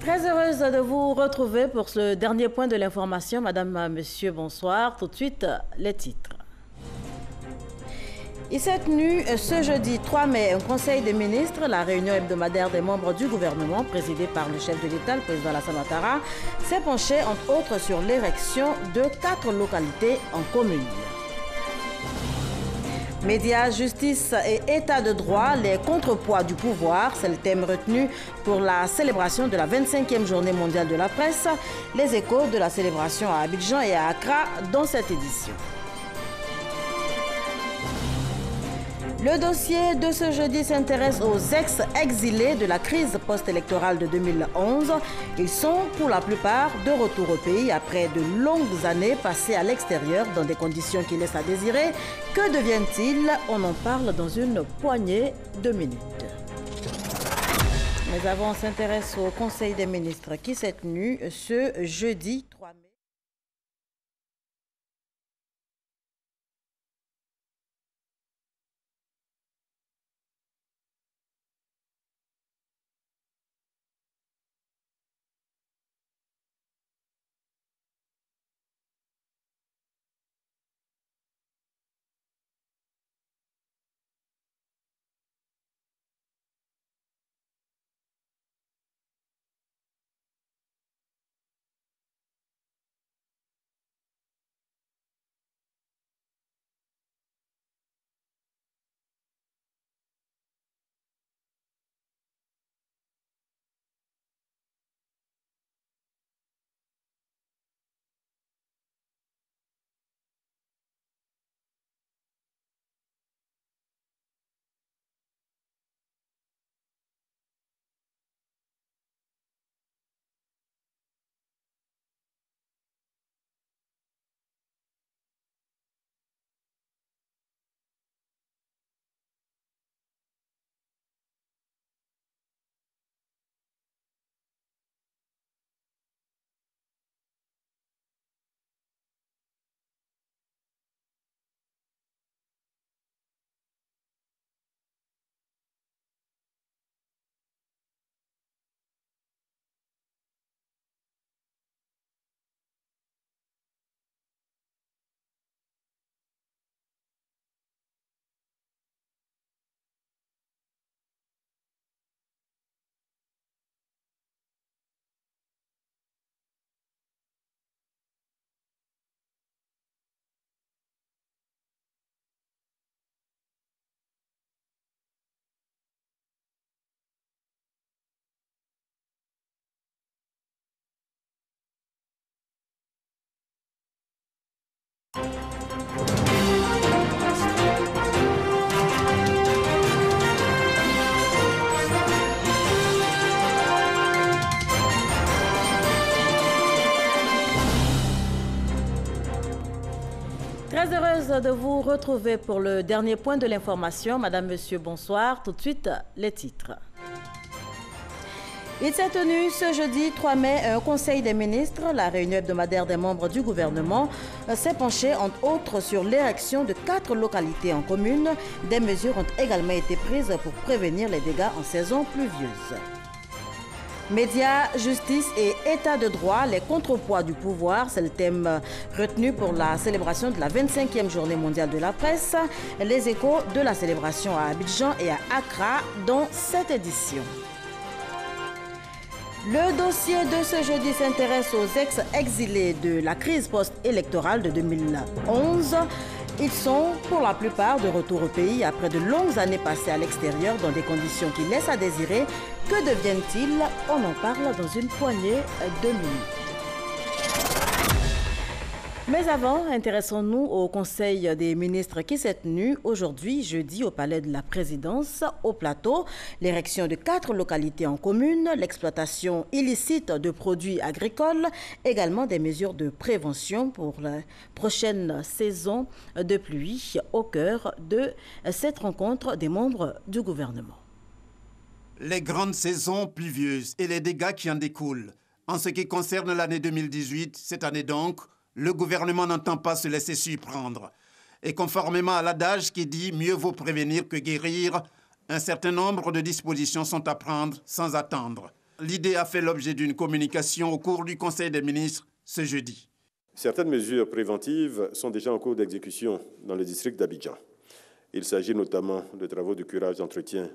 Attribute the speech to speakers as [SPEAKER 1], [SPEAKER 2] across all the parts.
[SPEAKER 1] Très heureuse de vous retrouver pour ce dernier point de l'information. Madame, monsieur, bonsoir. Tout de suite, les titres. Il s'est tenu ce jeudi 3 mai un conseil des ministres, la réunion hebdomadaire des membres du gouvernement, présidée par le chef de l'État, le président Alassane Ouattara, s'est penchée entre autres sur l'érection de 4 localités en commune. Médias, justice et état de droit, les contrepoids du pouvoir, c'est le thème retenu pour la célébration de la 25e journée mondiale de la presse. Les échos de la célébration à Abidjan et à Accra dans cette édition. Le dossier de ce jeudi s'intéresse aux ex-exilés de la crise post-électorale de 2011. Ils sont pour la plupart de retour au pays après de longues années passées à l'extérieur dans des conditions qui laissent à désirer. Que deviennent-ils? On en parle dans une poignée de minutes. Mais avant, on s'intéresse au Conseil des ministres qui s'est tenu ce jeudi 3 mai. Très heureuse de vous retrouver pour le dernier point de l'information. Madame, monsieur, bonsoir. Tout de suite, les titres. Il s'est tenu ce jeudi 3 mai un conseil des ministres. La réunion hebdomadaire des membres du gouvernement s'est penchée entre autres sur l'érection de 4 localités en commune. Des mesures ont également été prises pour prévenir les dégâts en saison pluvieuse. Médias, justice et état de droit, les contrepoids du pouvoir, c'est le thème retenu pour la célébration de la 25e journée mondiale de la presse. Les échos de la célébration à Abidjan et à Accra dans cette édition. Le dossier de ce jeudi s'intéresse aux ex-exilés de la crise post-électorale de 2011. Ils sont pour la plupart de retour au pays après de longues années passées à l'extérieur dans des conditions qui laissent à désirer. Que deviennent-ils? On en parle dans une poignée de minutes. Mais avant, intéressons-nous au Conseil des ministres qui s'est tenu aujourd'hui, jeudi, au Palais de la Présidence, au plateau. L'érection de 4 localités en commune, l'exploitation illicite de produits agricoles, également des mesures de prévention pour la prochaine saison de pluie au cœur de cette rencontre des membres du gouvernement.
[SPEAKER 2] Les grandes saisons pluvieuses et les dégâts qui en découlent. En ce qui concerne l'année 2018, cette année donc, le gouvernement n'entend pas se laisser surprendre. Et conformément à l'adage qui dit « mieux vaut prévenir que guérir », un certain nombre de dispositions sont à prendre sans attendre. L'idée a fait l'objet d'une communication au cours du Conseil des ministres ce jeudi.
[SPEAKER 3] Certaines mesures préventives sont déjà en cours d'exécution dans le district d'Abidjan. Il s'agit notamment de travaux de curage d'entretien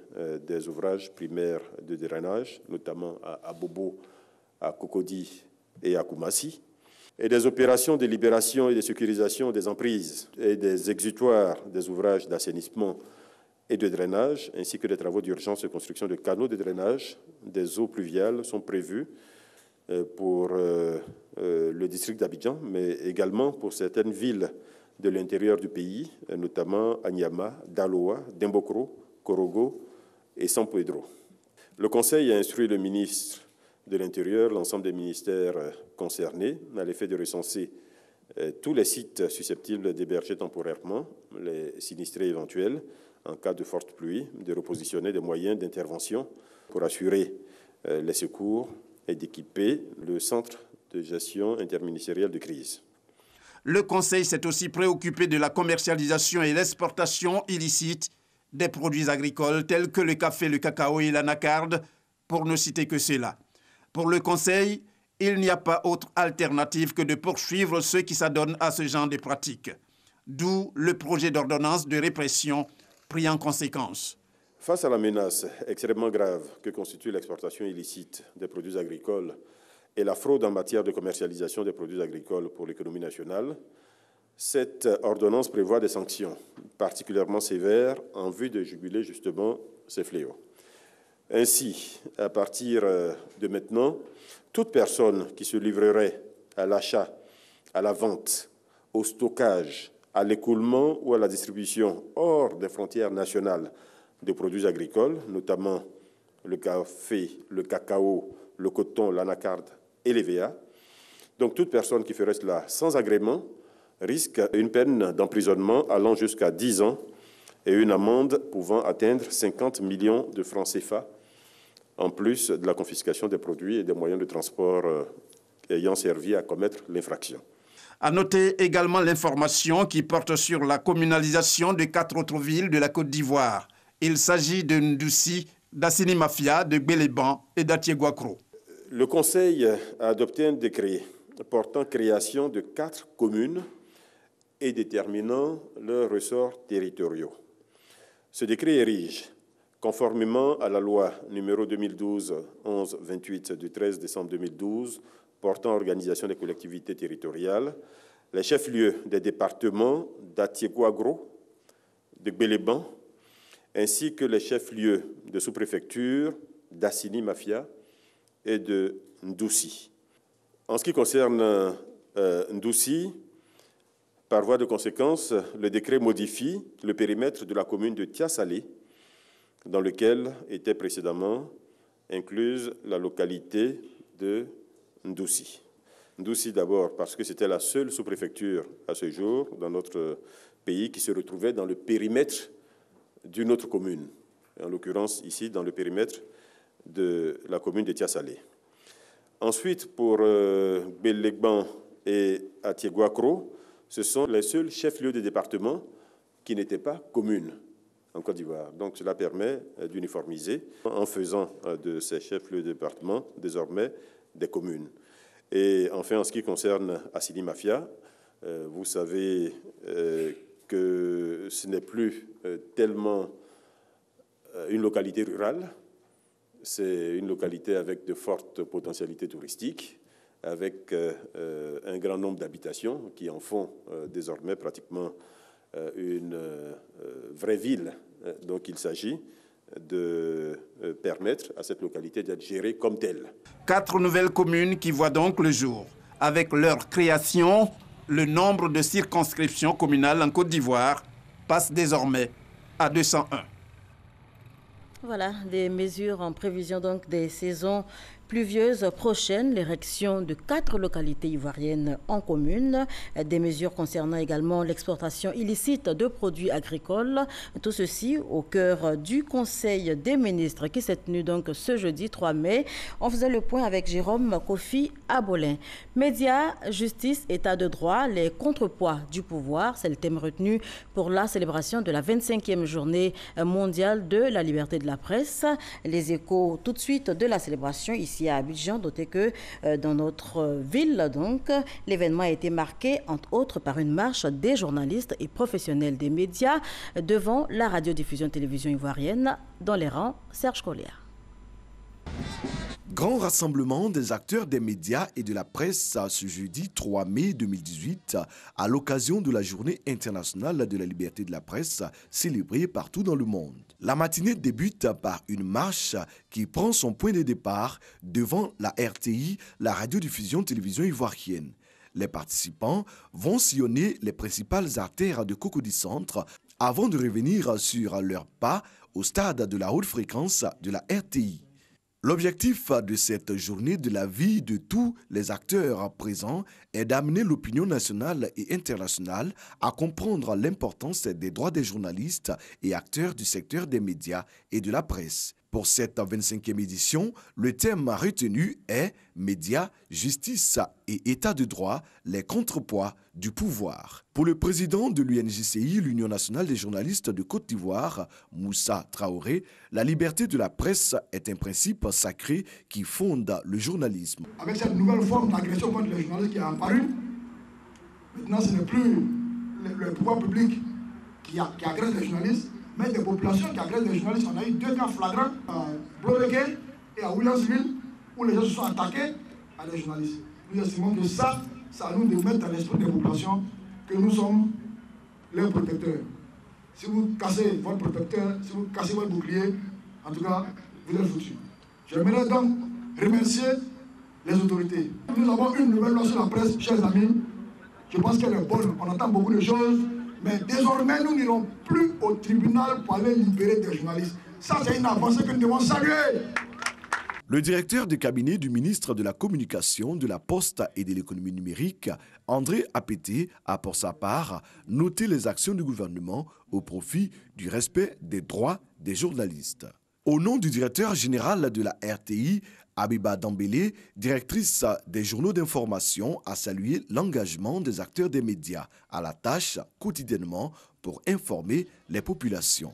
[SPEAKER 3] des ouvrages primaires de drainage, notamment à Bobo, à Cocody et à Koumassi, et des opérations de libération et de sécurisation des emprises et des exutoires des ouvrages d'assainissement et de drainage, ainsi que des travaux d'urgence de construction de canaux de drainage des eaux pluviales sont prévus pour le district d'Abidjan, mais également pour certaines villes de l'intérieur du pays, notamment Anyama, Daloa, Dembokro, Korogo et San Pedro. Le Conseil a instruit le ministre de l'Intérieur, l'ensemble des ministères concernés, à l'effet de recenser tous les sites susceptibles d'héberger temporairement les sinistrés éventuels en cas de forte pluie, de repositionner des moyens d'intervention pour assurer les secours et d'équiper le centre de gestion interministérielle de crise.
[SPEAKER 2] Le Conseil s'est aussi préoccupé de la commercialisation et l'exportation illicite des produits agricoles tels que le café, le cacao et l'anacarde, pour ne citer que cela. Pour le Conseil, il n'y a pas autre alternative que de poursuivre ceux qui s'adonnent à ce genre de pratiques. D'où le projet d'ordonnance de répression pris en conséquence.
[SPEAKER 3] Face à la menace extrêmement grave que constitue l'exportation illicite des produits agricoles et la fraude en matière de commercialisation des produits agricoles pour l'économie nationale, cette ordonnance prévoit des sanctions particulièrement sévères en vue de juguler justement ces fléaux. Ainsi, à partir de maintenant, toute personne qui se livrerait à l'achat, à la vente, au stockage, à l'écoulement ou à la distribution hors des frontières nationales de produits agricoles, notamment le café, le cacao, le coton, l'anacarde et l'EVA. Donc toute personne qui ferait cela sans agrément risque une peine d'emprisonnement allant jusqu'à 10 ans et une amende pouvant atteindre 50 millions de francs CFA, en plus de la confiscation des produits et des moyens de transport ayant servi à commettre l'infraction.
[SPEAKER 2] À noter également l'information qui porte sur la communalisation de 4 autres villes de la Côte d'Ivoire. Il s'agit de Ndoussi, d'Assini Mafia, de Gbéléban et d'Atiéguakro.
[SPEAKER 3] Le Conseil a adopté un décret portant création de 4 communes et déterminant leurs ressorts territoriaux. Ce décret érige, conformément à la loi numéro 2012-11-28 du 13 décembre 2012 portant organisation des collectivités territoriales, les chefs-lieux des départements d'Atiéguakro, de Gbéléban, ainsi que les chefs-lieux de sous-préfecture d'Assini Mafia et de Ndoussi. En ce qui concerne Ndoussi, par voie de conséquence, le décret modifie le périmètre de la commune de Tiasalé, dans lequel était précédemment incluse la localité de Ndoussi. Ndoussi d'abord parce que c'était la seule sous-préfecture à ce jour dans notre pays qui se retrouvait dans le périmètre d'une autre commune, en l'occurrence ici dans le périmètre de la commune de Tiasalé. Ensuite, pour Gbéléban et Atiéguakro, ce sont les seuls chefs-lieux de département qui n'étaient pas communes en Côte d'Ivoire. Donc cela permet d'uniformiser en faisant de ces chefs-lieux de département désormais des communes. Et enfin, en ce qui concerne Assini Mafia, vous savez que ce n'est plus tellement une localité rurale, c'est une localité avec de fortes potentialités touristiques, avec un grand nombre d'habitations qui en font désormais pratiquement une vraie ville. Donc il s'agit de permettre à cette localité d'être gérée comme telle.
[SPEAKER 2] 4 nouvelles communes qui voient donc le jour. Avec leur création, le nombre de circonscriptions communales en Côte d'Ivoire passe désormais à 201.
[SPEAKER 1] Voilà, des mesures en prévision donc des saisons pluvieuse prochaine, l'érection de 4 localités ivoiriennes en commune, des mesures concernant également l'exportation illicite de produits agricoles. Tout ceci au cœur du Conseil des ministres qui s'est tenu donc ce jeudi 3 mai. On faisait le point avec Jérôme Kofi Abolin. Médias, justice, état de droit, les contrepoids du pouvoir, c'est le thème retenu pour la célébration de la 25e journée mondiale de la liberté de la presse. Les échos tout de suite de la célébration ici à Abidjan, notez que dans notre ville, donc, l'événement a été marqué entre autres par une marche des journalistes et professionnels des médias devant la radiodiffusion-télévision ivoirienne dans les rangs Serge Collier.
[SPEAKER 4] Grand rassemblement des acteurs des médias et de la presse ce jeudi 3 mai 2018 à l'occasion de la Journée internationale de la liberté de la presse célébrée partout dans le monde. La matinée débute par une marche qui prend son point de départ devant la RTI, la radiodiffusion-télévision ivoirienne. Les participants vont sillonner les principales artères de Cocody Centre avant de revenir sur leurs pas au stade de la haute fréquence de la RTI. L'objectif de cette journée de la vie de tous les acteurs présents est d'amener l'opinion nationale et internationale à comprendre l'importance des droits des journalistes et acteurs du secteur des médias et de la presse. Pour cette 25e édition, le thème retenu est « Médias, justice et état de droit, les contrepoids du pouvoir ». Pour le président de l'UNJCI, l'Union nationale des journalistes de Côte d'Ivoire, Moussa Traoré, la liberté de la presse est un principe sacré qui fonde le journalisme.
[SPEAKER 5] Avec cette nouvelle forme d'agression contre les journalistes qui est apparue, maintenant ce n'est plus le pouvoir public qui agresse les journalistes, mais des populations qui agressent les journalistes. On a eu 2 cas flagrants à Bloregué et à Williamsville où les gens se sont attaqués à des journalistes. Nous estimons que ça nous de mettre dans l'esprit des populations que nous sommes leurs protecteurs. Si vous cassez votre protecteur, si vous cassez votre bouclier, en tout cas, vous êtes foutus. J'aimerais donc remercier les autorités. Nous avons une nouvelle loi sur la presse, chers amis. Je pense qu'elle est bonne. On entend beaucoup de choses. Mais désormais, nous n'irons plus au tribunal pour aller libérer des journalistes. Ça, c'est une avancée que nous devons saluer.
[SPEAKER 4] Le directeur de cabinet du ministre de la Communication, de la Poste et de l'économie numérique, André Apété, a pour sa part noté les actions du gouvernement au profit du respect des droits des journalistes. Au nom du directeur général de la RTI, Abiba Dambélé, directrice des journaux d'information, a salué l'engagement des acteurs des médias à la tâche quotidiennement pour informer les populations.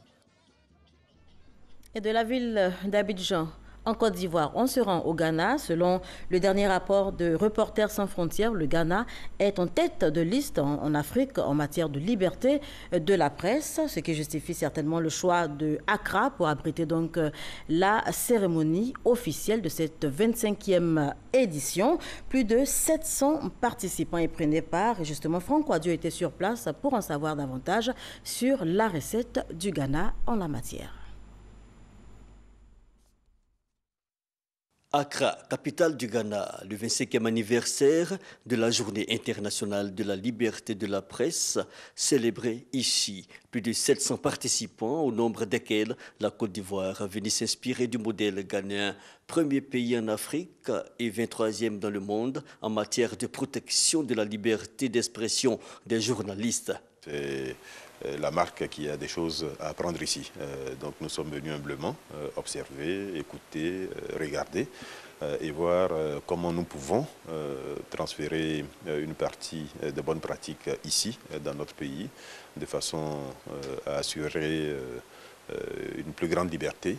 [SPEAKER 1] Et de la ville d'Abidjan, en Côte d'Ivoire, on se rend au Ghana. Selon le dernier rapport de Reporters sans frontières, le Ghana est en tête de liste en Afrique en matière de liberté de la presse, ce qui justifie certainement le choix de Accra pour abriter donc la cérémonie officielle de cette 25e édition. Plus de 700 participants y prenaient part et justement Franck Ouadio était sur place pour en savoir davantage sur la recette du Ghana en la matière.
[SPEAKER 6] Accra, capitale du Ghana, le 25e anniversaire de la Journée internationale de la liberté de la presse, célébrée ici. Plus de 700 participants, au nombre desquels la Côte d'Ivoire venait s'inspirer du modèle ghanéen, premier pays en Afrique et 23e dans le monde en matière de protection de la liberté d'expression des journalistes.
[SPEAKER 3] C'est la marque qui a des choses à apprendre ici. Donc nous sommes venus humblement observer, écouter, regarder et voir comment nous pouvons transférer une partie de bonnes pratiques ici, dans notre pays, de façon à assurer une plus grande liberté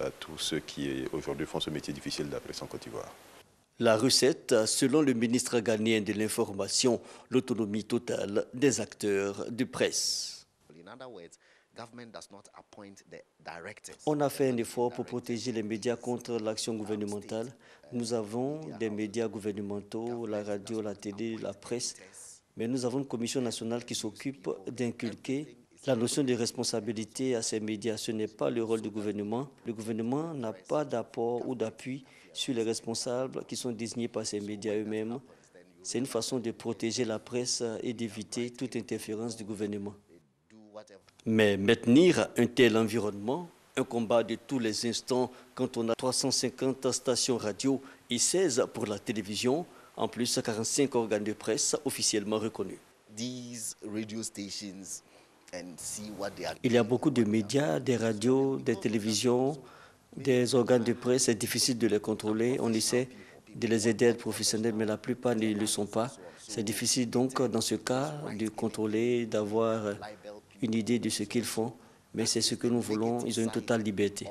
[SPEAKER 3] à tous ceux qui aujourd'hui font ce métier difficile de la presse en Côte d'Ivoire.
[SPEAKER 6] La recette, selon le ministre ghanéen de l'Information, l'autonomie totale des acteurs de presse. On a fait un effort pour protéger les médias contre l'action gouvernementale. Nous avons des médias gouvernementaux, la radio, la télé, la presse, mais nous avons une commission nationale qui s'occupe d'inculquer la notion de responsabilité à ces médias. Ce n'est pas le rôle du gouvernement. Le gouvernement n'a pas d'apport ou d'appui sur les responsables qui sont désignés par ces médias eux-mêmes. C'est une façon de protéger la presse et d'éviter toute interférence du gouvernement. Mais maintenir un tel environnement Un combat de tous les instants quand on a 350 stations radio et 16 pour la télévision, en plus 45 organes de presse officiellement reconnus. Il y a beaucoup de médias, des radios, des télévisions, des organes de presse. C'est difficile de les contrôler. On essaie de les aider à être professionnels, mais la plupart ne le sont pas. C'est difficile donc dans ce cas de contrôler, d'avoir une idée de ce qu'ils font. Mais c'est ce que nous voulons, ils ont une totale liberté.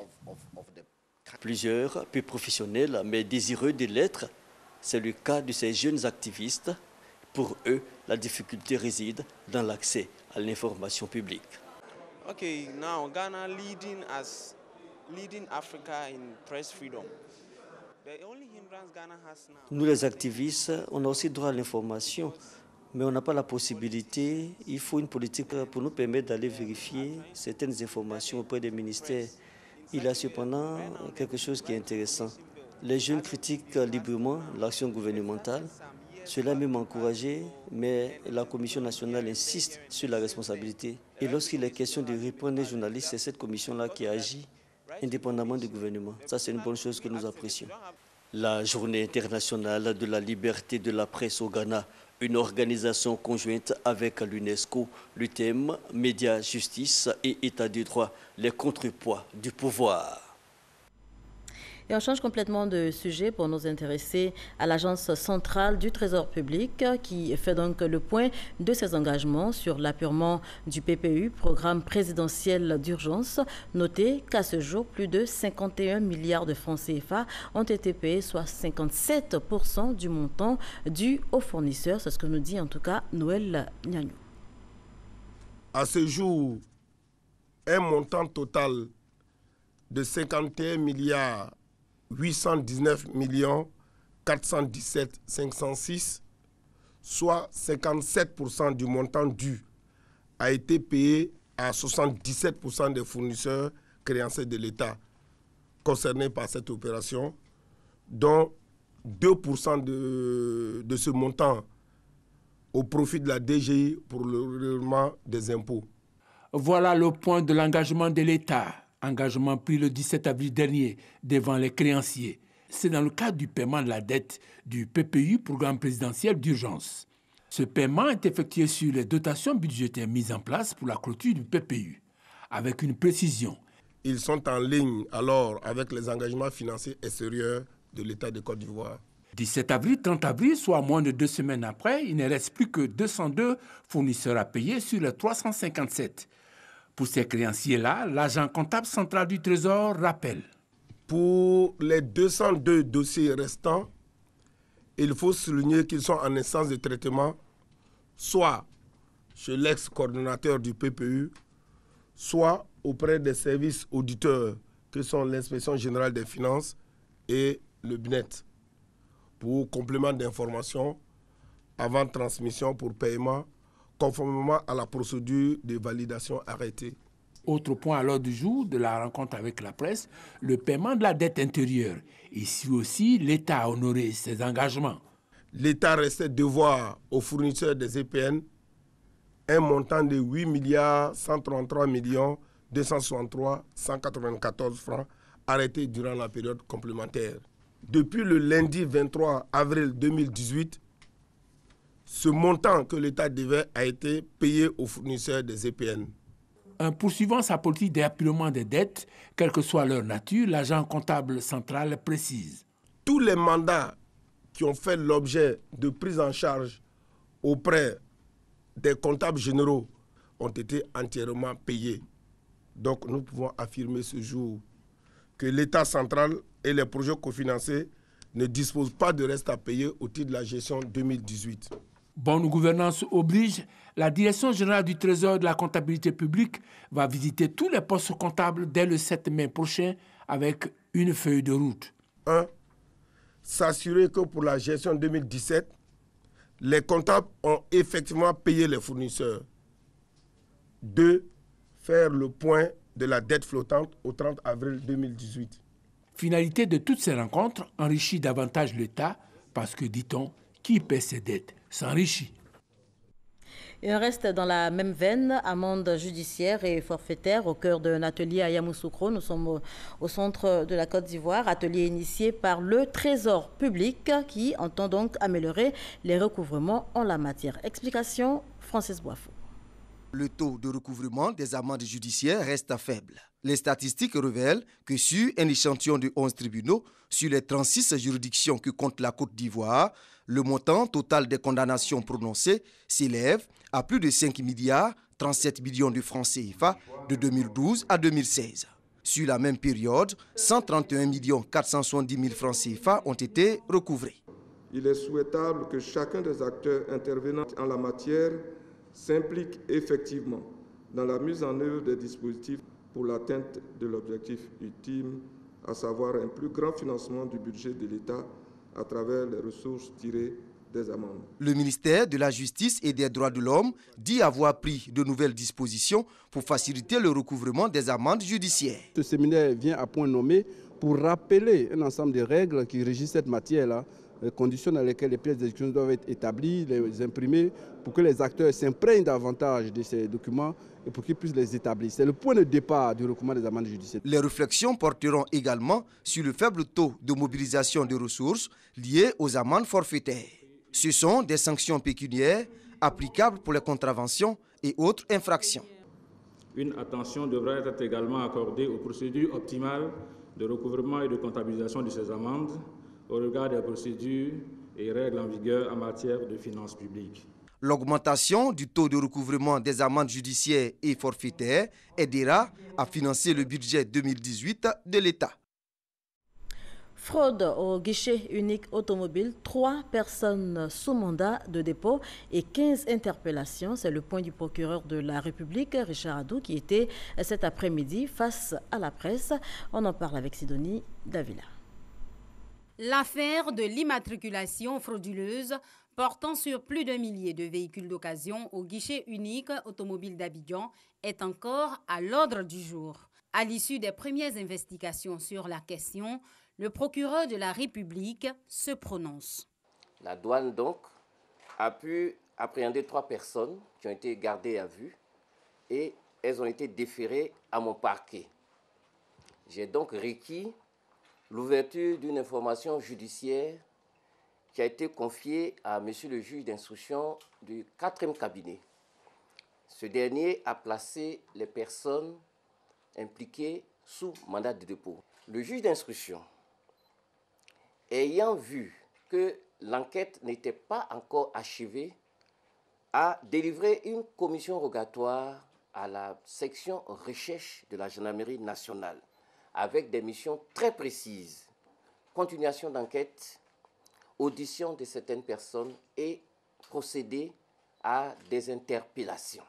[SPEAKER 6] Plusieurs, peu professionnels, mais désireux de l'être, c'est le cas de ces jeunes activistes. Pour eux, la difficulté réside dans l'accès à l'information publique.
[SPEAKER 7] Okay, now Ghana leading Africa in press freedom. The only hindrance Ghana has now.
[SPEAKER 6] Nous les activistes, on a aussi droit à l'information. Mais on n'a pas la possibilité, il faut une politique pour nous permettre d'aller vérifier certaines informations auprès des ministères. Il y a cependant quelque chose qui est intéressant. Les jeunes critiquent librement l'action gouvernementale. Cela même encouragé, mais la Commission nationale insiste sur la responsabilité. Et lorsqu'il est question de reprendre les journalistes, c'est cette commission-là qui agit indépendamment du gouvernement. Ça, c'est une bonne chose que nous apprécions. La Journée internationale de la liberté de la presse au Ghana, une organisation conjointe avec l'UNESCO, le thème médias, justice et état de droit, les contrepoids du pouvoir.
[SPEAKER 1] Et on change complètement de sujet pour nous intéresser à l'Agence centrale du Trésor public qui fait donc le point de ses engagements sur l'appurement du PPU, programme présidentiel d'urgence. Notez qu'à ce jour, plus de 51 milliards de francs CFA ont été payés, soit 57% du montant dû aux fournisseurs. C'est ce que nous dit en tout cas Noël Niagnou.
[SPEAKER 8] À ce jour, un montant total de 51 milliards 819 417 506, soit 57% du montant dû, a été payé à 77% des fournisseurs créanciers de l'État concernés par cette opération, dont 2% de ce montant au profit de la DGI pour le relèvement des impôts.
[SPEAKER 9] Voilà le point de l'engagement de l'État. Engagement pris le 17 avril dernier devant les créanciers. C'est dans le cadre du paiement de la dette du PPU, programme présidentiel d'urgence. Ce paiement est effectué sur les dotations budgétaires mises en place pour la clôture du PPU, avec une précision.
[SPEAKER 8] Ils sont en ligne alors avec les engagements financiers extérieurs de l'État de Côte d'Ivoire.
[SPEAKER 9] 17 avril, 30 avril, soit moins de 2 semaines après, il ne reste plus que 202 fournisseurs à payer sur les 357. Pour ces créanciers-là, l'agent comptable central du Trésor rappelle.
[SPEAKER 8] Pour les 202 dossiers restants, il faut souligner qu'ils sont en instance de traitement, soit chez l'ex-coordonnateur du PPU, soit auprès des services auditeurs que sont l'Inspection générale des finances et le BNET, pour complément d'information avant transmission pour paiement, conformément à la procédure de validation arrêtée.
[SPEAKER 9] Autre point à l'ordre du jour de la rencontre avec la presse, le paiement de la dette intérieure. Ici aussi, l'État a honoré ses engagements.
[SPEAKER 8] L'État restait devoir aux fournisseurs des EPN un montant de 8 133 263 194 francs arrêté durant la période complémentaire. Depuis le lundi 23 avril 2018, ce montant que l'État devait a été payé aux fournisseurs des EPN.
[SPEAKER 9] En poursuivant sa politique d'appurement des dettes, quelle que soit leur nature, l'agent comptable central précise.
[SPEAKER 8] Tous les mandats qui ont fait l'objet de prise en charge auprès des comptables généraux ont été entièrement payés. Donc nous pouvons affirmer ce jour que l'État central et les projets cofinancés ne disposent pas de reste à payer au titre de la gestion 2018.
[SPEAKER 9] Bonne gouvernance oblige, la Direction générale du Trésor de la comptabilité publique va visiter tous les postes comptables dès le 7 mai prochain avec une feuille de route.
[SPEAKER 8] 1. S'assurer que pour la gestion 2017, les comptables ont effectivement payé les fournisseurs. 2. Faire le point de la dette flottante au 30 avril 2018.
[SPEAKER 9] Finalité de toutes ces rencontres, enrichir davantage l'État parce que, dit-on, qui paie ses dettes s'enrichit.
[SPEAKER 1] Et on reste dans la même veine, amende judiciaire et forfaitaire au cœur d'un atelier à Yamoussoukro. Nous sommes au centre de la Côte d'Ivoire, atelier initié par le Trésor public qui entend donc améliorer les recouvrements en la matière. Explication, Francis Boifou.
[SPEAKER 10] Le taux de recouvrement des amendes judiciaires reste faible. Les statistiques révèlent que sur un échantillon de 11 tribunaux, sur les 36 juridictions que compte la Côte d'Ivoire, le montant total des condamnations prononcées s'élève à plus de 5 milliards 37 millions de francs CFA de 2012 à 2016. Sur la même période, 131 470 000 francs CFA ont été recouvrés.
[SPEAKER 11] Il est souhaitable que chacun des acteurs intervenant en la matière s'implique effectivement dans la mise en œuvre des dispositifs pour l'atteinte de l'objectif ultime, à savoir un plus grand financement du budget de l'État à travers les ressources tirées des amendes.
[SPEAKER 10] Le ministère de la Justice et des Droits de l'Homme dit avoir pris de nouvelles dispositions pour faciliter le recouvrement des amendes judiciaires.
[SPEAKER 12] Ce séminaire vient à point nommé pour rappeler un ensemble de règles qui régissent cette matière-là, les conditions dans lesquelles les pièces d'exécution doivent être établies, les imprimer, pour que les acteurs s'imprègnent davantage de ces documents et pour qu'ils puissent les établir. C'est le point de départ du recouvrement des amendes judiciaires.
[SPEAKER 10] Les réflexions porteront également sur le faible taux de mobilisation de ressources liées aux amendes forfaitaires. Ce sont des sanctions pécuniaires applicables pour les contraventions et autres infractions.
[SPEAKER 13] Une attention devra être également accordée aux procédures optimales de recouvrement et de comptabilisation de ces amendes au regard des procédures et règles en vigueur en matière de finances publiques.
[SPEAKER 10] L'augmentation du taux de recouvrement des amendes judiciaires et forfaitaires aidera à financer le budget 2018 de l'État.
[SPEAKER 1] Fraude au guichet unique automobile, 3 personnes sous mandat de dépôt et 15 interpellations. C'est le point du procureur de la République, Richard Adou, qui était cet après-midi face à la presse. On en parle avec Sidonie Davila.
[SPEAKER 14] L'affaire de l'immatriculation frauduleuse portant sur plus d'un millier de véhicules d'occasion au guichet unique automobile d'Abidjan est encore à l'ordre du jour. À l'issue des premières investigations sur la question, le procureur de la République se prononce.
[SPEAKER 15] La douane donc a pu appréhender 3 personnes qui ont été gardées à vue et elles ont été déférées à mon parquet. J'ai donc requis l'ouverture d'une information judiciaire qui a été confiée à monsieur le juge d'instruction du 4e cabinet. Ce dernier a placé les personnes impliquées sous mandat de dépôt. Le juge d'instruction, ayant vu que l'enquête n'était pas encore achevée, a délivré une commission rogatoire à la section recherche de la gendarmerie nationale avec des missions très précises, continuation d'enquête, audition de certaines personnes et procéder à des interpellations.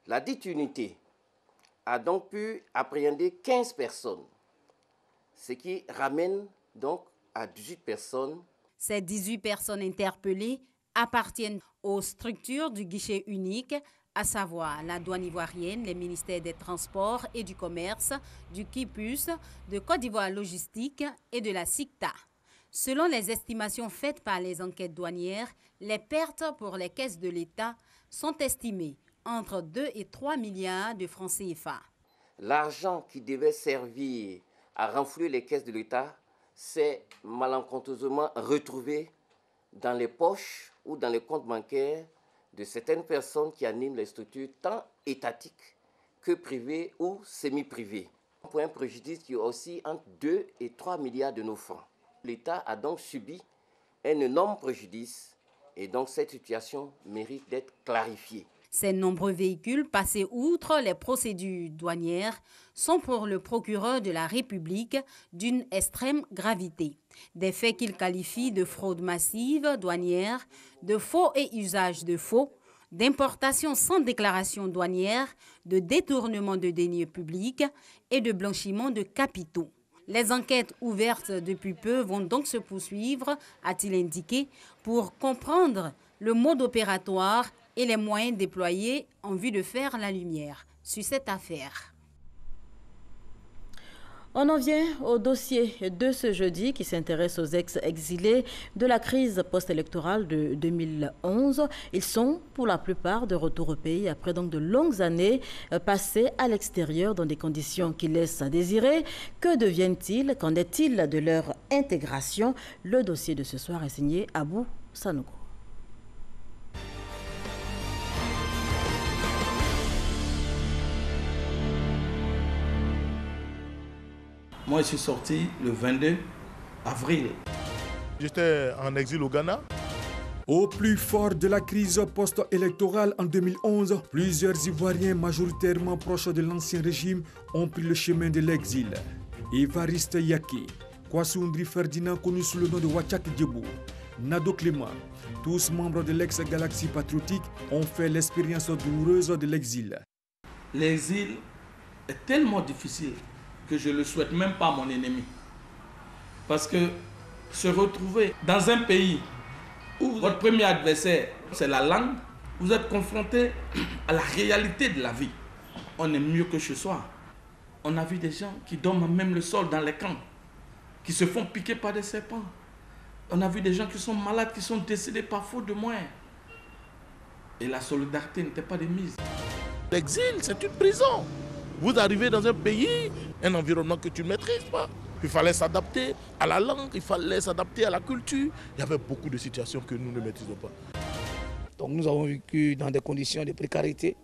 [SPEAKER 15] La dite unité a donc pu appréhender 15 personnes, ce qui ramène donc à 18 personnes.
[SPEAKER 14] Ces 18 personnes interpellées appartiennent aux structures du guichet unique, à savoir la douane ivoirienne, les ministères des Transports et du Commerce, du KIPUS, de Côte d'Ivoire Logistique et de la SICTA. Selon les estimations faites par les enquêtes douanières, les pertes pour les caisses de l'État sont estimées entre 2 et 3 milliards de francs CFA.
[SPEAKER 15] L'argent qui devait servir à renflouer les caisses de l'État s'est malencontreusement retrouvé dans les poches ou dans les comptes bancaires de certaines personnes qui animent les structures tant étatiques que privées ou semi-privées. Pour un préjudice qui est aussi entre 2 et 3 milliards de nos francs. L'État a donc subi un énorme préjudice et donc cette situation mérite d'être clarifiée.
[SPEAKER 14] Ces nombreux véhicules passés outre les procédures douanières sont pour le procureur de la République d'une extrême gravité. Des faits qu'il qualifie de fraude massive douanière, de faux et usage de faux, d'importation sans déclaration douanière, de détournement de deniers publics et de blanchiment de capitaux. Les enquêtes ouvertes depuis peu vont donc se poursuivre, a-t-il indiqué, pour comprendre le mode opératoire et les moyens déployés en vue de faire la lumière sur cette affaire.
[SPEAKER 1] On en vient au dossier de ce jeudi qui s'intéresse aux ex-exilés de la crise post-électorale de 2011. Ils sont pour la plupart de retour au pays après donc de longues années passées à l'extérieur dans des conditions qui laissent à désirer. Que deviennent-ils? Qu'en est-il de leur intégration? Le dossier de ce soir est signé Abou Sanogo.
[SPEAKER 16] Moi, je suis sorti le 22 avril.
[SPEAKER 17] J'étais en exil au Ghana.
[SPEAKER 18] Au plus fort de la crise post-électorale en 2011, plusieurs Ivoiriens majoritairement proches de l'ancien régime ont pris le chemin de l'exil. Évariste Yaki, Kwasundri Ferdinand, connu sous le nom de Wachak Djebou, Nado Clément, tous membres de l'ex-galaxie patriotique, ont fait l'expérience douloureuse de l'exil.
[SPEAKER 16] L'exil est tellement difficile que je ne le souhaite même pas à mon ennemi. Parce que se retrouver dans un pays où votre premier adversaire, c'est la langue, vous êtes confronté à la réalité de la vie. On est mieux que chez soi. On a vu des gens qui dorment même le sol dans les camps, qui se font piquer par des serpents. On a vu des gens qui sont malades, qui sont décédés par faute de moyens. Et la solidarité n'était pas de mise.
[SPEAKER 17] L'exil, c'est une prison. Vous arrivez dans un pays, un environnement que tu ne maîtrises pas. Il fallait s'adapter à la langue, il fallait s'adapter à la culture. Il y avait beaucoup de situations que nous ne maîtrisons pas.
[SPEAKER 19] Donc nous avons vécu dans des conditions de précarité.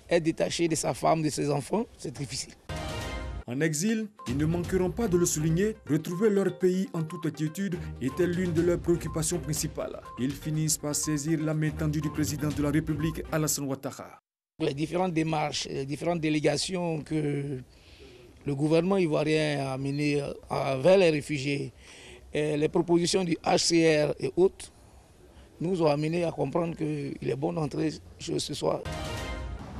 [SPEAKER 19] Être détaché de sa femme, de ses enfants, c'est difficile.
[SPEAKER 18] En exil, ils ne manqueront pas de le souligner, retrouver leur pays en toute quiétude était l'une de leurs préoccupations principales. Ils finissent par saisir la main tendue du président de la République, Alassane Ouattara.
[SPEAKER 19] Les différentes démarches, les différentes délégations que le gouvernement ivoirien a menées vers les réfugiés, et les propositions du HCR et autres, nous ont amenés à comprendre qu'il est bon d'entrer ce soir.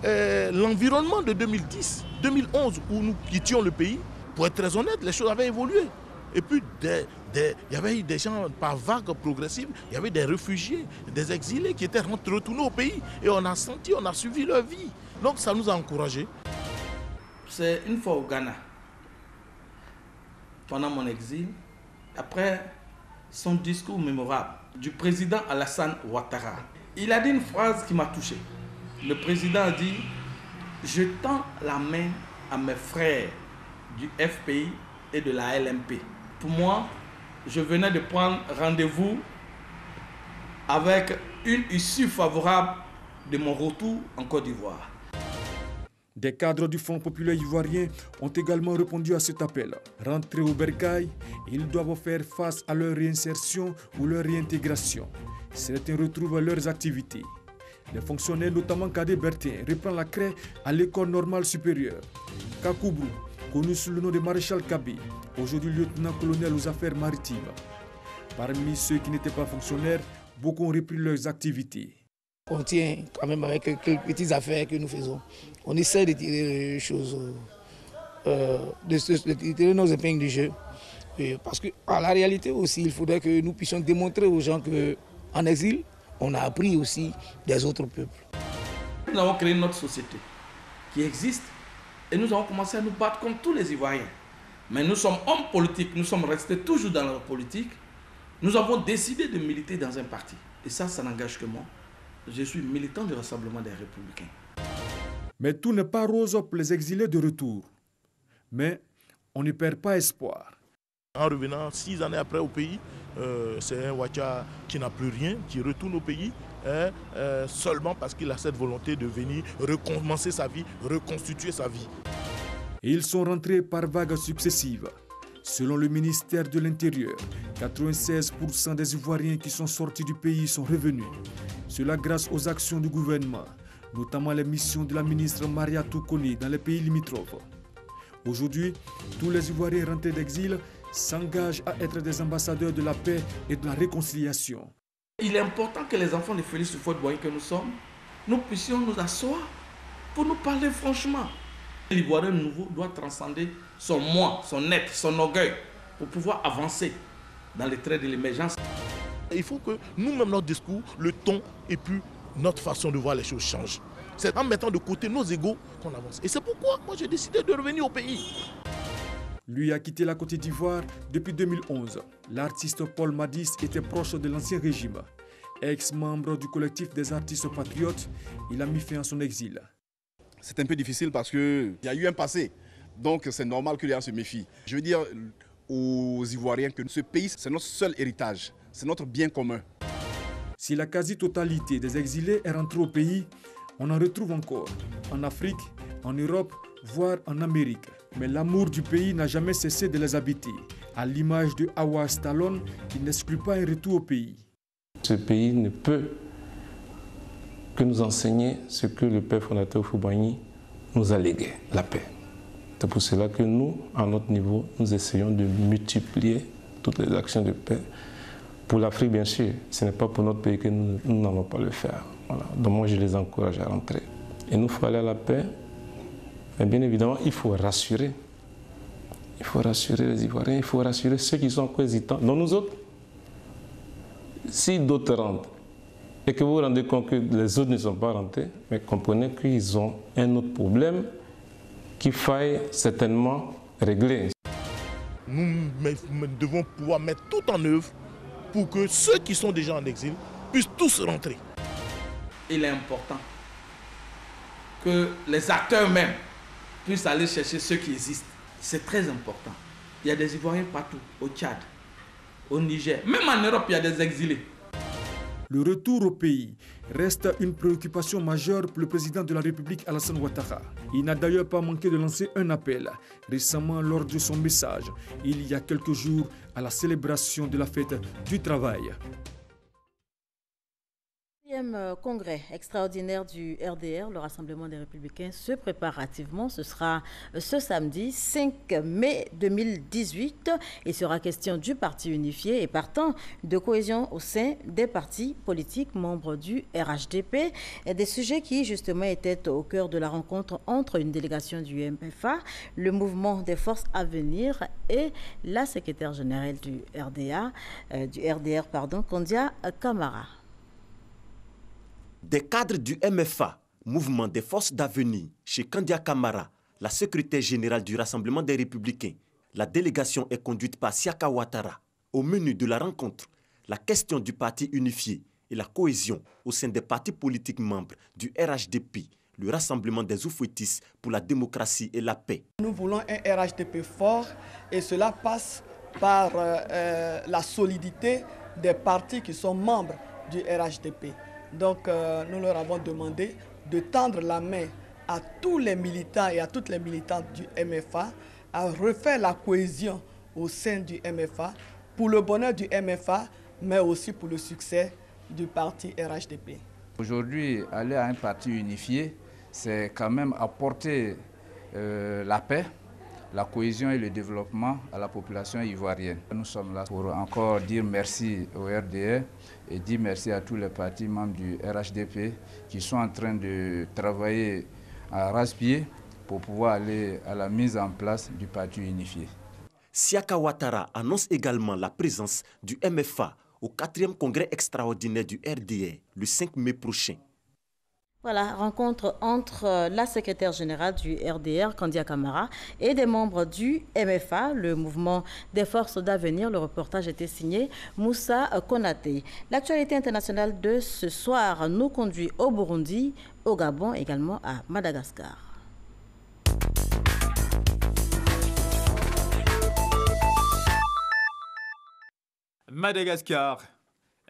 [SPEAKER 17] L'environnement de 2010, 2011, où nous quittions le pays, pour être très honnête, les choses avaient évolué. Et puis, il y avait eu des gens par vagues progressives, il y avait des réfugiés, des exilés qui étaient retournés au pays. Et on a senti, on a suivi leur vie. Donc ça nous a encouragés.
[SPEAKER 16] C'est une fois au Ghana, pendant mon exil, après son discours mémorable du président Alassane Ouattara, il a dit une phrase qui m'a touché. Le président a dit « Je tends la main à mes frères du FPI et de la LMP. » Pour moi, je venais de prendre rendez-vous avec une issue favorable de mon retour en Côte d'Ivoire.
[SPEAKER 18] Des cadres du Front populaire ivoirien ont également répondu à cet appel. Rentrés au bercail, ils doivent faire face à leur réinsertion ou leur réintégration. Certains retrouvent leurs activités. Les fonctionnaires, notamment Kadé Bertin, reprend la craie à l'école normale supérieure. Kakoubrou, connu sous le nom de Maréchal Kabé, aujourd'hui lieutenant-colonel aux affaires maritimes. Parmi ceux qui n'étaient pas fonctionnaires, beaucoup ont repris leurs activités.
[SPEAKER 19] On tient quand même avec quelques petites affaires que nous faisons. On essaie de tirer les choses, de tirer nos épingles du jeu. Parce qu'à la réalité aussi, il faudrait que nous puissions démontrer aux gens qu'en exil, on a appris aussi des autres peuples.
[SPEAKER 16] Nous avons créé notre société qui existe et nous avons commencé à nous battre comme tous les Ivoiriens. Mais nous sommes hommes politiques, nous sommes restés toujours dans la politique. Nous avons décidé de militer dans un parti. Et ça n'engage que moi. Je suis militant du Rassemblement des Républicains.
[SPEAKER 18] Mais tout n'est pas rose pour les exilés de retour. Mais on ne perd pas espoir.
[SPEAKER 17] En revenant 6 années après au pays, c'est un Ouattara qui n'a plus rien, qui retourne au pays seulement parce qu'il a cette volonté de venir recommencer sa vie, reconstituer sa vie.
[SPEAKER 18] Et ils sont rentrés par vagues successives. Selon le ministère de l'Intérieur, 96% des Ivoiriens qui sont sortis du pays sont revenus. Cela grâce aux actions du gouvernement, notamment les missions de la ministre Maria Toukoni dans les pays limitrophes. Aujourd'hui, tous les Ivoiriens rentrés d'exil s'engagent à être des ambassadeurs de la paix et de la réconciliation.
[SPEAKER 16] Il est important que les enfants de Félix Houphouët-Boigny que nous sommes, nous puissions nous asseoir pour nous parler franchement. L'Ivoirien nouveau doit transcender son moi, son être, son orgueil pour pouvoir avancer dans les traits de l'émergence.
[SPEAKER 17] Il faut que nous-mêmes, notre discours, le ton et puis notre façon de voir les choses change. C'est en mettant de côté nos égos qu'on avance. Et c'est pourquoi moi j'ai décidé de revenir au pays.
[SPEAKER 18] Lui a quitté la Côte d'Ivoire depuis 2011. L'artiste Paul Madis était proche de l'ancien régime. Ex-membre du collectif des artistes patriotes, il a mis fin à son exil.
[SPEAKER 20] C'est un peu difficile parce qu'il y a eu un passé. Donc c'est normal que les gens se méfient. Je veux dire aux Ivoiriens que ce pays, c'est notre seul héritage. C'est notre bien commun.
[SPEAKER 18] Si la quasi-totalité des exilés est rentrée au pays, on en retrouve encore en Afrique, en Europe, voire en Amérique. Mais l'amour du pays n'a jamais cessé de les habiter, à l'image de Hawa Stallone qui n'exclut pas un retour au pays.
[SPEAKER 21] Ce pays ne peut que nous enseigner ce que le père fondateur Houphouët-Boigny nous a légué, la paix. C'est pour cela que nous, à notre niveau, nous essayons de multiplier toutes les actions de paix. Pour l'Afrique, bien sûr, ce n'est pas pour notre pays que nous n'allons pas le faire. Voilà. Donc moi, je les encourage à rentrer. Et nous, il faut aller à la paix. Mais bien évidemment, il faut rassurer. Il faut rassurer les Ivoiriens, il faut rassurer ceux qui sont encore hésitants. Donc nous autres, si d'autres rentrent, et que vous vous rendez compte que les autres ne sont pas rentrés, mais comprenez qu'ils ont un autre problème qu'il faille certainement régler.
[SPEAKER 17] Nous devons pouvoir mettre tout en œuvre pour que ceux qui sont déjà en exil puissent tous rentrer.
[SPEAKER 16] Il est important que les acteurs même puissent aller chercher ceux qui existent. C'est très important. Il y a des Ivoiriens partout, au Tchad, au Niger, même en Europe, il y a des exilés.
[SPEAKER 18] Le retour au pays reste une préoccupation majeure pour le président de la République Alassane Ouattara. Il n'a d'ailleurs pas manqué de lancer un appel récemment lors de son message, il y a quelques jours, à la célébration de la fête du travail.
[SPEAKER 1] Le 4e congrès extraordinaire du RDR, le Rassemblement des Républicains, se prépare activement. Ce sera ce samedi 5 mai 2018 et sera question du parti unifié et partant de cohésion au sein des partis politiques membres du RHDP. Et des sujets qui justement étaient au cœur de la rencontre entre une délégation du MFA, le mouvement des forces à venir et la secrétaire générale du RDR, Kandia Camara.
[SPEAKER 22] Des cadres du MFA, Mouvement des forces d'avenir, chez Kandia Camara, la secrétaire générale du Rassemblement des Républicains, la délégation est conduite par Siaka Ouattara. Au menu de la rencontre, la question du parti unifié et la cohésion au sein des partis politiques membres du RHDP, le Rassemblement des Oufouettis pour la démocratie et la paix.
[SPEAKER 23] Nous voulons un RHDP fort et cela passe par la solidité des partis qui sont membres du RHDP. Donc nous leur avons demandé de tendre la main à tous les militants et à toutes les militantes du MFA à refaire la cohésion au sein du MFA pour le bonheur du MFA, mais aussi pour le succès du parti RHDP.
[SPEAKER 24] Aujourd'hui, aller à un parti unifié, c'est quand même apporter la paix, la cohésion et le développement à la population ivoirienne. Nous sommes là pour encore dire merci au RDR et dire merci à tous les partis membres du RHDP qui sont en train de travailler à ras-pied pour pouvoir aller à la mise en place du parti unifié.
[SPEAKER 22] Siaka Ouattara annonce également la présence du MFA au 4e congrès extraordinaire du RDR le 5 mai prochain.
[SPEAKER 1] Voilà, rencontre entre la secrétaire générale du RDR, Kandia Camara, et des membres du MFA, le mouvement des forces d'avenir. Le reportage était signé Moussa Konaté. L'actualité internationale de ce soir nous conduit au Burundi, au Gabon, également à Madagascar.
[SPEAKER 25] Madagascar.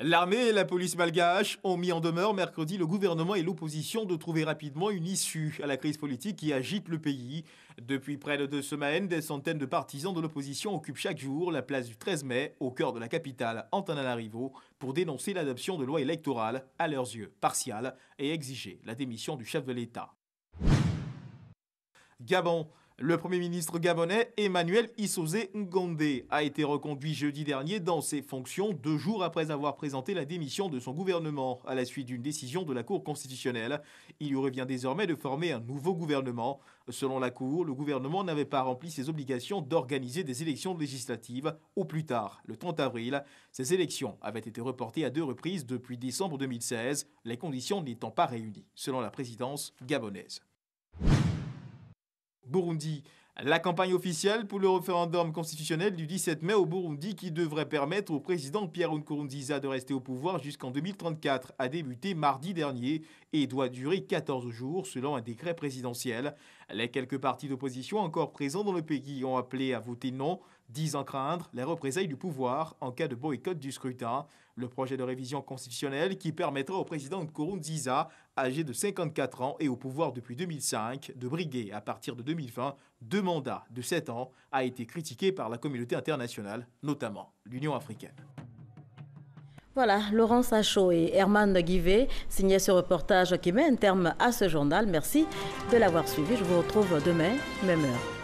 [SPEAKER 25] L'armée et la police malgache ont mis en demeure mercredi le gouvernement et l'opposition de trouver rapidement une issue à la crise politique qui agite le pays. Depuis près de 2 semaines, des centaines de partisans de l'opposition occupent chaque jour la place du 13 mai, au cœur de la capitale Antananarivo, pour dénoncer l'adoption de lois électorales, à leurs yeux partiales, et exiger la démission du chef de l'État. Gabon. Le Premier ministre gabonais Emmanuel Issozé Ngondé a été reconduit jeudi dernier dans ses fonctions 2 jours après avoir présenté la démission de son gouvernement à la suite d'une décision de la Cour constitutionnelle. Il lui revient désormais de former un nouveau gouvernement. Selon la Cour, le gouvernement n'avait pas rempli ses obligations d'organiser des élections législatives au plus tard, le 30 avril. Ces élections avaient été reportées à 2 reprises depuis décembre 2016, les conditions n'étant pas réunies, selon la présidence gabonaise. Burundi. La campagne officielle pour le référendum constitutionnel du 17 mai au Burundi, qui devrait permettre au président Pierre Nkurunziza de rester au pouvoir jusqu'en 2034, a débuté mardi dernier et doit durer 14 jours selon un décret présidentiel. Les quelques partis d'opposition encore présents dans le pays ont appelé à voter non, disant craindre les représailles du pouvoir en cas de boycott du scrutin. Le projet de révision constitutionnelle qui permettra au président Nkurunziza, âgé de 54 ans et au pouvoir depuis 2005, de briguer à partir de 2020 2 mandats de 7 ans, a été critiqué par la communauté internationale, notamment l'Union africaine.
[SPEAKER 1] Voilà, Laurence Achaud et Herman Guivet signaient ce reportage qui met un terme à ce journal. Merci de l'avoir suivi. Je vous retrouve demain, même heure.